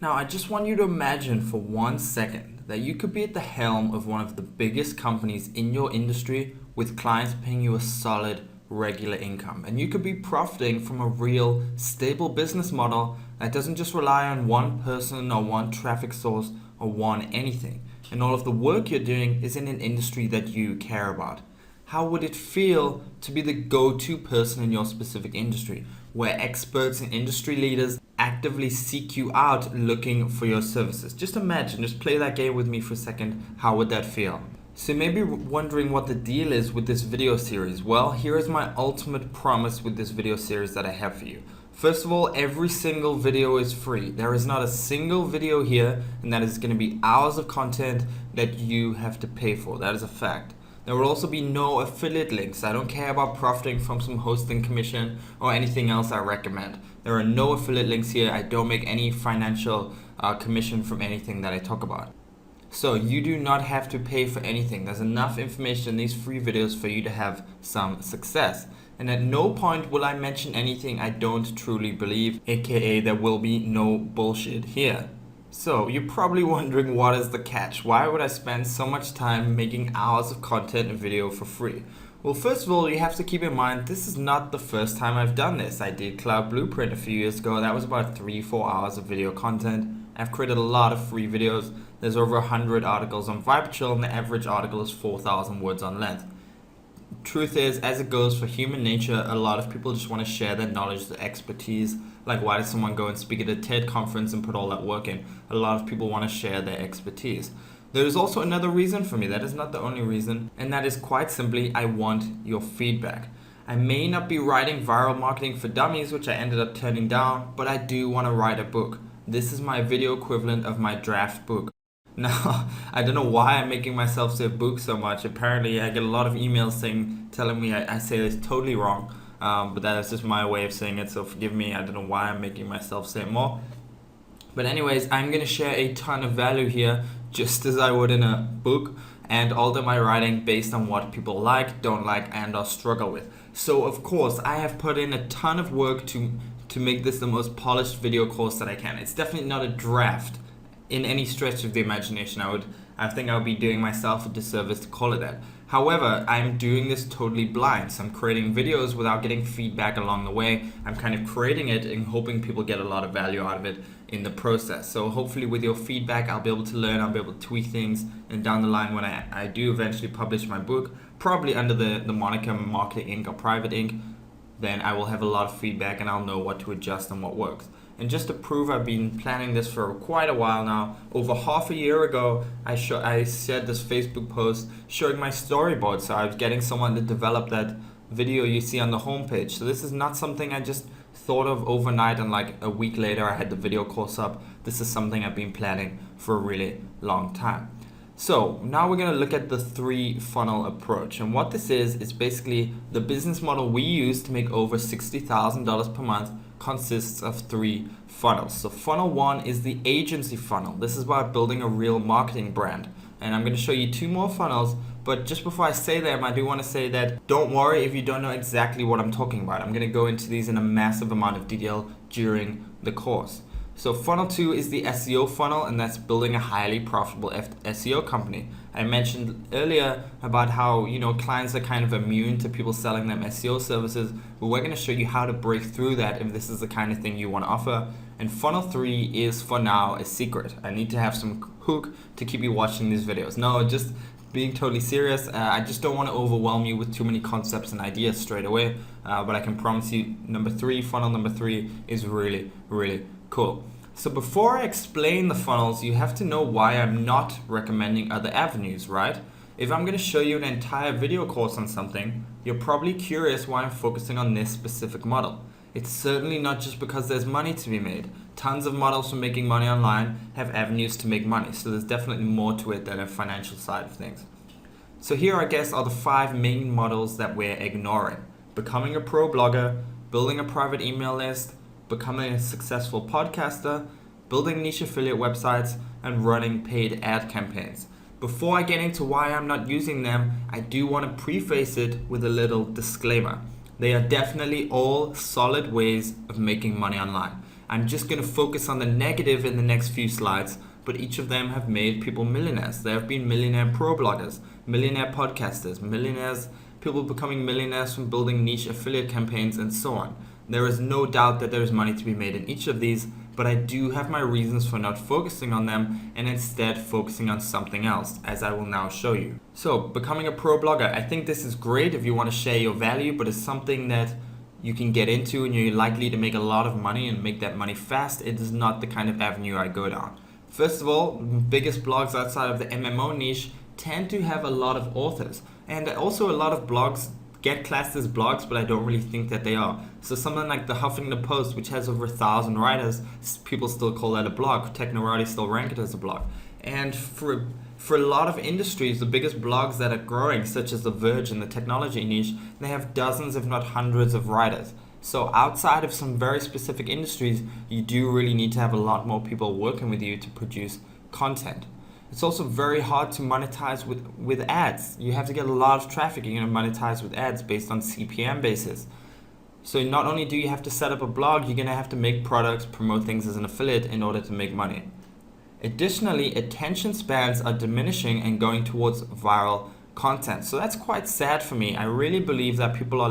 Now, I just want you to imagine for 1 second that you could be at the helm of one of the biggest companies in your industry with clients paying you a solid, regular income. And you could be profiting from a real, stable business model that doesn't just rely on one person or one traffic source or one anything. And all of the work you're doing is in an industry that you care about. How would it feel to be the go-to person in your specific industry, where experts and industry leaders actively seek you out looking for your services? Just imagine, just play that game with me for a second. How would that feel? So you may be wondering what the deal is with this video series. Well, here is my ultimate promise with this video series that I have for you. First of all, every single video is free. There is not a single video here, and that is going to be hours of content that you have to pay for. That is a fact. There will also be no affiliate links. I don't care about profiting from some hosting commission or anything else I recommend. There are no affiliate links here. I don't make any financial commission from anything that I talk about. So you do not have to pay for anything. There's enough information in these free videos for you to have some success. And at no point will I mention anything I don't truly believe, aka there will be no bullshit here. So you're probably wondering, what is the catch? Why would I spend so much time making hours of content and video for free? Well, first of all, you have to keep in mind this is not the first time I've done this. I did Cloud Blueprint a few years ago. That was about 3-4 hours of video content. I've created a lot of free videos. There's over 100 articles on Viberchill, and the average article is 4,000 words on length. Truth is, as it goes for human nature, a lot of people just want to share their knowledge, their expertise. Like, why does someone go and speak at a TED conference and put all that work in? A lot of people want to share their expertise. There is also another reason for me. That is not the only reason, and that is quite simply, I want your feedback. I may not be writing Viral Marketing for Dummies, which I ended up turning down, but I do want to write a book. This is my video equivalent of my draft book. Now, I don't know why I'm making myself say book so much. Apparently, I get a lot of emails telling me I say this totally wrong, but that is just my way of saying it, so forgive me. I don't know why I'm making myself say it more. But anyways, I'm going to share a ton of value here, just as I would in a book, and alter my writing based on what people like, don't like, and or struggle with. So, of course, I have put in a ton of work to make this the most polished video course that I can. It's definitely not a draft in any stretch of the imagination. I think I would be doing myself a disservice to call it that. However, I'm doing this totally blind. So I'm creating videos without getting feedback along the way. I'm kind of creating it and hoping people get a lot of value out of it in the process. So hopefully with your feedback, I'll be able to learn, I'll be able to tweak things, and down the line when I do eventually publish my book, probably under the moniker Marketing Inc. or Private Inc., then I will have a lot of feedback and I'll know what to adjust and what works. And just to prove, I've been planning this for quite a while now. Over half a year ago, I shared this Facebook post showing my storyboard. So I was getting someone to develop that video you see on the homepage. So this is not something I just thought of overnight and like a week later I had the video course up. This is something I've been planning for a really long time. So now we're going to look at the 3-funnel approach. And what this is basically the business model we use to make over $60,000 per month consists of 3 funnels. So funnel 1 is the agency funnel. This is about building a real marketing brand. And I'm going to show you 2 more funnels. But just before I say them, I do want to say that don't worry if you don't know exactly what I'm talking about. I'm going to go into these in a massive amount of detail during the course. So funnel 2 is the SEO funnel, and that's building a highly profitable SEO company. I mentioned earlier about how, clients are kind of immune to people selling them SEO services, but we're going to show you how to break through that if this is the kind of thing you want to offer. And funnel 3 is for now a secret. I need to have some hook to keep you watching these videos. No, just being totally serious, I just don't want to overwhelm you with too many concepts and ideas straight away, but I can promise you funnel number 3 is really, really cool. So before I explain the funnels, you have to know why I'm not recommending other avenues, right? If I'm going to show you an entire video course on something, you're probably curious why I'm focusing on this specific model. It's certainly not just because there's money to be made. Tons of models for making money online have avenues to make money, so there's definitely more to it than a financial side of things. So here, I guess, are the 5 main models that we're ignoring: becoming a pro blogger, building a private email list, becoming a successful podcaster, building niche affiliate websites, and running paid ad campaigns. Before I get into why I'm not using them, I do want to preface it with a little disclaimer. They are definitely all solid ways of making money online. I'm just going to focus on the negative in the next few slides, but each of them have made people millionaires. There have been millionaire pro bloggers, millionaire podcasters, millionaires, people becoming millionaires from building niche affiliate campaigns, and so on. There is no doubt that there is money to be made in each of these, but I do have my reasons for not focusing on them and instead focusing on something else, as I will now show you. So, becoming a pro blogger, I think this is great if you want to share your value, but it's something that you can get into and you're likely to make a lot of money and make that money fast. It is not the kind of avenue I go down. First of all, biggest blogs outside of the MMO niche tend to have a lot of authors, and also a lot of blogs get classed as blogs, but I don't really think that they are. So something like the Huffington Post, which has over 1,000 writers, people still call that a blog. Technorati still rank it as a blog. And for a lot of industries, the biggest blogs that are growing, such as The Verge in the technology niche, they have dozens, if not hundreds of writers. So outside of some very specific industries, you do really need to have a lot more people working with you to produce content. It's also very hard to monetize with ads. You have to get a lot of traffic. You're going to monetize with ads based on CPM basis. So not only do you have to set up a blog, you're going to have to make products, promote things as an affiliate in order to make money. Additionally, attention spans are diminishing and going towards viral content. So that's quite sad for me. I really believe that people are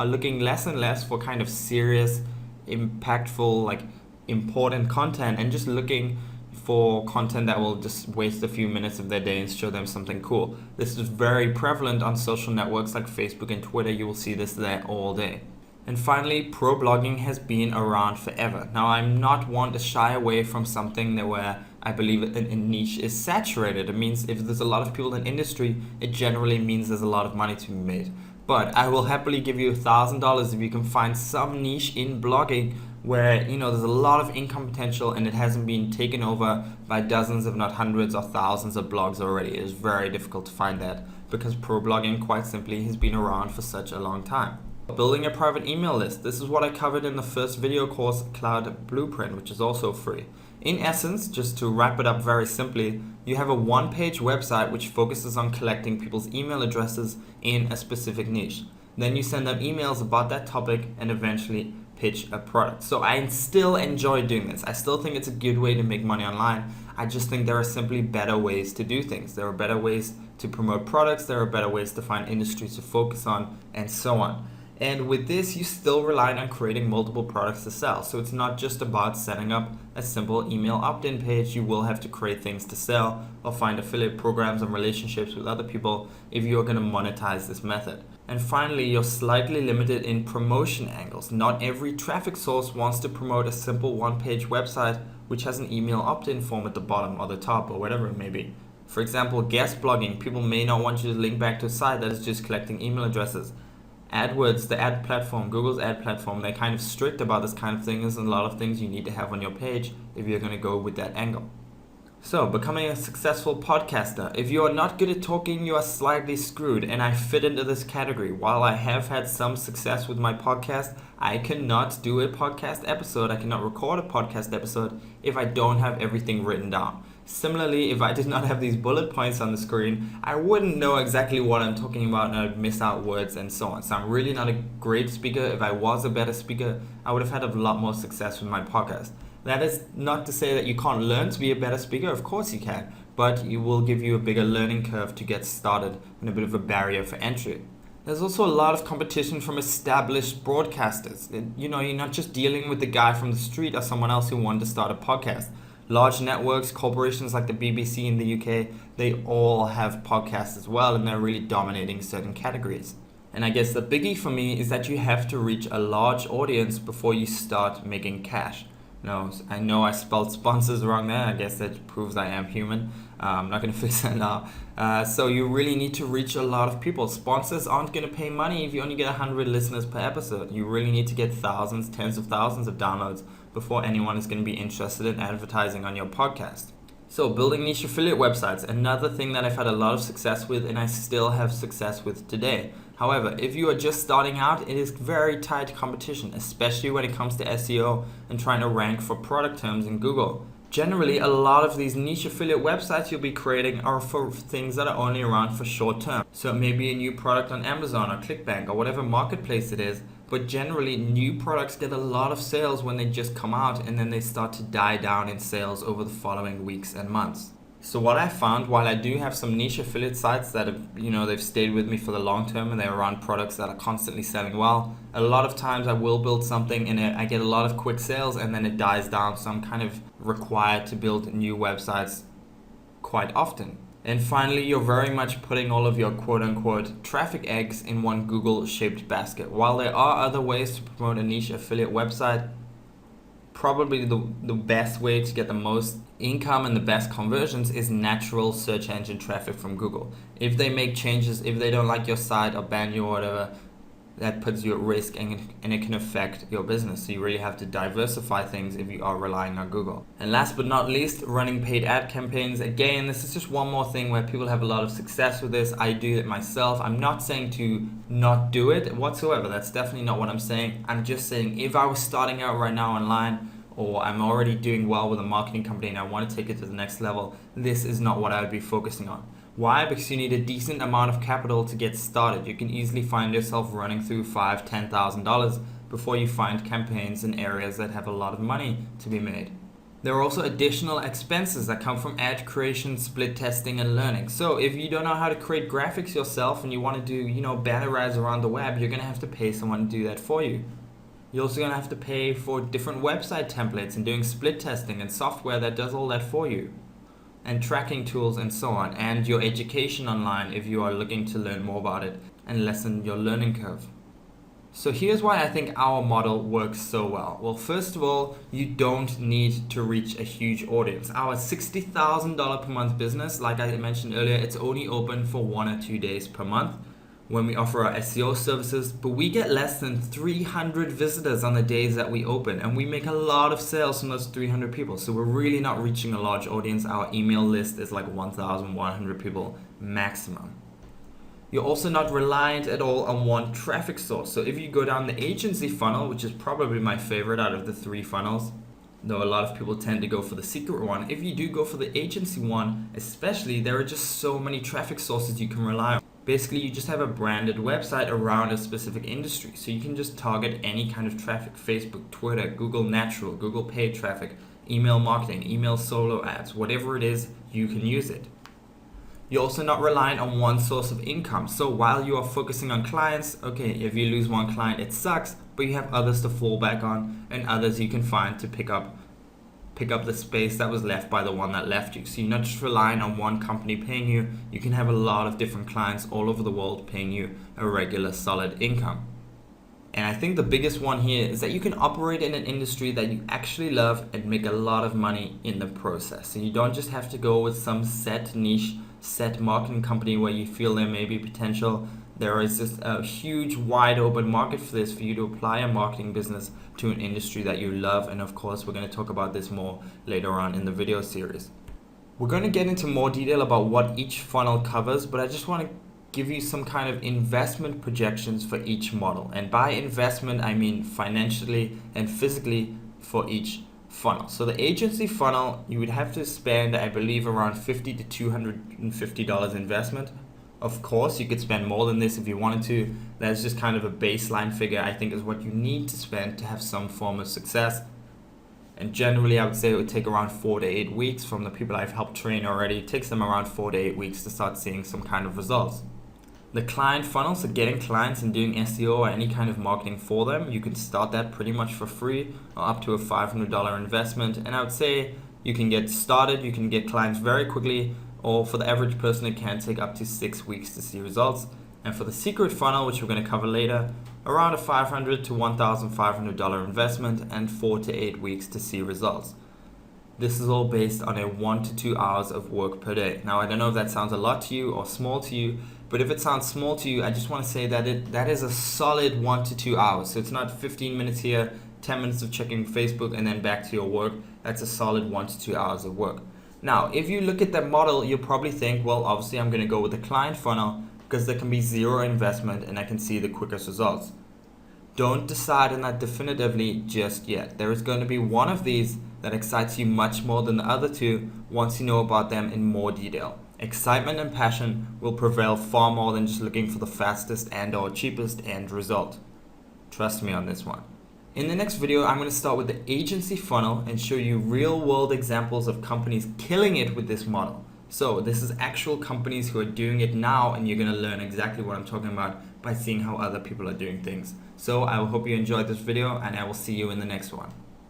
looking less and less for kind of serious, impactful, like important content, and just looking for content that will just waste a few minutes of their day and show them something cool. This is very prevalent on social networks like Facebook and Twitter. You will see this there all day. And finally, pro blogging has been around forever. Now, I'm not one to shy away from something where I believe a niche is saturated. It means if there's a lot of people in the industry, it generally means there's a lot of money to be made. But I will happily give you $1,000 if you can find some niche in blogging where there's a lot of income potential and it hasn't been taken over by dozens, if not hundreds or thousands of blogs already. It is very difficult to find that because pro blogging quite simply has been around for such a long time. Building a private email list. This is what I covered in the first video course, Cloud Blueprint, which is also free. In essence, just to wrap it up very simply, you have a one-page website which focuses on collecting people's email addresses in a specific niche. Then you send them emails about that topic and eventually pitch a product. So I still enjoy doing this. I still think it's a good way to make money online. I just think there are simply better ways to do things. There are better ways to promote products. There are better ways to find industries to focus on, and so on. And with this, you still rely on creating multiple products to sell. So it's not just about setting up a simple email opt-in page. You will have to create things to sell or find affiliate programs and relationships with other people if you're going to monetize this method. And finally, you're slightly limited in promotion angles. Not every traffic source wants to promote a simple one-page website which has an email opt-in form at the bottom or the top or whatever it may be. For example, guest blogging. People may not want you to link back to a site that is just collecting email addresses. AdWords, the ad platform, Google's ad platform, they're kind of strict about this kind of thing. There's a lot of things you need to have on your page if you're going to go with that angle. So, becoming a successful podcaster. If you are not good at talking, you are slightly screwed, and I fit into this category. While I have had some success with my podcast, I cannot do a podcast episode, I cannot record a podcast episode if I don't have everything written down. Similarly, if I did not have these bullet points on the screen, I wouldn't know exactly what I'm talking about and I'd miss out words and so on. So I'm really not a great speaker. If I was a better speaker, I would have had a lot more success with my podcast. That is not to say that you can't learn to be a better speaker. Of course you can, but it will give you a bigger learning curve to get started and a bit of a barrier for entry. There's also a lot of competition from established broadcasters. You're not just dealing with the guy from the street or someone else who wanted to start a podcast. Large networks, corporations like the BBC in the UK, they all have podcasts as well, and they're really dominating certain categories. And I guess the biggie for me is that you have to reach a large audience before you start making cash. No, I know I spelled sponsors wrong there. I guess that proves I am human. I'm not going to fix that now. So you really need to reach a lot of people. Sponsors aren't going to pay money if you only get 100 listeners per episode. You really need to get thousands, tens of thousands of downloads before anyone is going to be interested in advertising on your podcast. So building niche affiliate websites, another thing that I've had a lot of success with and I still have success with today. However, if you are just starting out, it is very tight competition, especially when it comes to SEO and trying to rank for product terms in Google. Generally, a lot of these niche affiliate websites you'll be creating are for things that are only around for short term. So it may be a new product on Amazon or ClickBank or whatever marketplace it is, But generally, new products get a lot of sales when they just come out, and then they start to die down in sales over the following weeks and months. So what I found, while I do have some niche affiliate sites that have, they've stayed with me for the long term and they're around products that are constantly selling well, a lot of times I will build something and I get a lot of quick sales and then it dies down. So I'm kind of required to build new websites quite often. And finally, you're very much putting all of your quote-unquote traffic eggs in one Google-shaped basket. While there are other ways to promote a niche affiliate website, probably the best way to get the most income and the best conversions is natural search engine traffic from Google. If they make changes, if they don't like your site or ban you or whatever, that puts you at risk and it can affect your business. So you really have to diversify things if you are relying on Google. And last but not least, running paid ad campaigns. Again, this is just one more thing where people have a lot of success with this. I do it myself. I'm not saying to not do it whatsoever. That's definitely not what I'm saying. I'm just saying if I was starting out right now online, or I'm already doing well with a marketing company and I want to take it to the next level, this is not what I would be focusing on. Why? Because you need a decent amount of capital to get started. You can easily find yourself running through $5,000, $10,000 before you find campaigns in areas that have a lot of money to be made. There are also additional expenses that come from ad creation, split testing, and learning. So if you don't know how to create graphics yourself and you want to do, banner ads around the web, you're going to have to pay someone to do that for you. You're also going to have to pay for different website templates and doing split testing and software that does all that for you, and tracking tools and so on, and your education online if you are looking to learn more about it and lessen your learning curve. So here's why I think our model works so well. Well, first of all, you don't need to reach a huge audience. Our $60,000 per month business, like I mentioned earlier, it's only open for 1 or 2 days per month when we offer our SEO services, but we get less than 300 visitors on the days that we open, and we make a lot of sales from those 300 people. So we're really not reaching a large audience. Our email list is like 1,100 people maximum. You're also not reliant at all on one traffic source. So if you go down the agency funnel, which is probably my favorite out of the 3 funnels, though a lot of people tend to go for the secret one, if you do go for the agency one especially, there are just so many traffic sources you can rely on. Basically, you just have a branded website around a specific industry. So you can just target any kind of traffic: Facebook, Twitter, Google natural, Google paid traffic, email marketing, email solo ads, whatever it is, you can use it. You're also not reliant on one source of income. So while you are focusing on clients, okay, if you lose one client, it sucks, but you have others to fall back on and others you can find to pick up the space that was left by the one that left you. So you're not just relying on one company paying you. You can have a lot of different clients all over the world paying you a regular solid income. And I think the biggest one here is that you can operate in an industry that you actually love and make a lot of money in the process. So you don't just have to go with some set niche, set marketing company where you feel there may be potential. There is just a huge wide open market for this, for you to apply a marketing business to an industry that you love. And of course, we're going to talk about this more later on in the video series. We're going to get into more detail about what each funnel covers, but I just want to give you some kind of investment projections for each model. And by investment, I mean financially and physically for each funnel. So the agency funnel, you would have to spend, I believe, around $50 to $250 investment. Of course, you could spend more than this if you wanted to. That's just kind of a baseline figure, I think, is what you need to spend to have some form of success. And generally, I would say it would take around 4 to 8 weeks. From the people I've helped train already, it takes them around 4 to 8 weeks to start seeing some kind of results. The client funnel, so getting clients and doing SEO or any kind of marketing for them, you can start that pretty much for free or up to a $500 investment. And I would say you can get started, you can get clients very quickly, or for the average person, it can take up to 6 weeks to see results. And for the secret funnel, which we're going to cover later, around a $500 to $1,500 investment and 4 to 8 weeks to see results. This is all based on a 1 to 2 hours of work per day. Now, I don't know if that sounds a lot to you or small to you, but if it sounds small to you, I just want to say that that is a solid 1 to 2 hours. So it's not 15 minutes here, 10 minutes of checking Facebook, and then back to your work. That's a solid 1 to 2 hours of work. Now, if you look at that model, you'll probably think, well, obviously I'm going to go with the client funnel because there can be zero investment and I can see the quickest results. Don't decide on that definitively just yet. There is going to be one of these that excites you much more than the other two once you know about them in more detail. Excitement and passion will prevail far more than just looking for the fastest and or cheapest end result. Trust me on this one. In the next video, I'm going to start with the agency funnel and show you real world examples of companies killing it with this model. So this is actual companies who are doing it now, and you're going to learn exactly what I'm talking about by seeing how other people are doing things. So I hope you enjoyed this video, and I will see you in the next one.